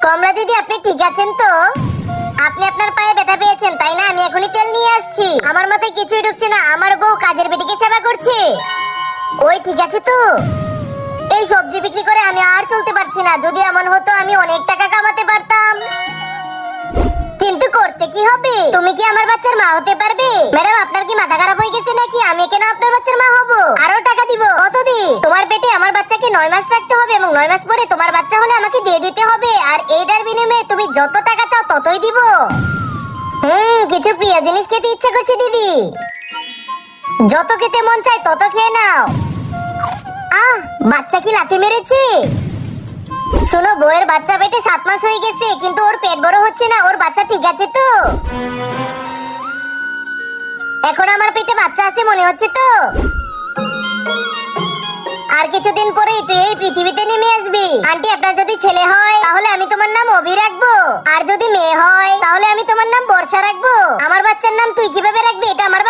কমলা দিদি, আপনি ঠিক আছেন তো? আপনি আপনার পায়ে ব্যথা পেয়েছেন তাই না? আমি এখনই তেল নিয়ে আসছি। আমার মাথায় কিছুই ঢুকছে না। আমার বউ কাজের বেটিকে সেবা করছে। ওই ঠিক আছে তো? এই সবজি বিক্রি করে আমি আর চলতে পারছি না। যদি এমন হতো আমি অনেক টাকা কামাতে পারতাম, কিন্তু করতে কি হবে? তুমি কি আমার বাচ্চার মা হতে পারবে? ম্যাডাম, আপনার কি মাথা খারাপ হয়ে গেছে নাকি? আমি কেন আপনার বাচ্চার মা হব? আরো টাকা দিব। কত দি? তোমার পেটে আমার বাচ্চাকে 9 মাস রাখতে হবে এবং 9 মাস পরে তোমার বাচ্চা হলে আমাকে দিয়ে দিতে হবে। আর এইটার বিনিময়ে তুমি যত টাকা চাও ততই দিব। কিছু প্রিয় জিনিস খেতে ইচ্ছা করছে দিদি। যত খেতে মন চায় তত খেয়ে নাও। বাচ্চা কি লাথি মেরেছে? শোনো, বউয়ের বাচ্চা পেটে 7 মাস হয়ে গেছে কিন্তু ওর পেট বড় হচ্ছে না। ওর বাচ্চা ঠিক আছে তো? এখন আমার পেটে বাচ্চা আছে মনে হচ্ছে তো? আর কিছুদিন পরেই তুই এই পৃথিবীতে নেমে আসবি। আন্টি, আপনার যদি ছেলে হয় তাহলে আমি তোমার নাম অভি রাখবো, আর যদি মেয়ে হয় তাহলে আমি তোমার নাম বর্ষা রাখবো। আমার বাচ্চার নাম তুই কিভাবে রাখবি এটা আমার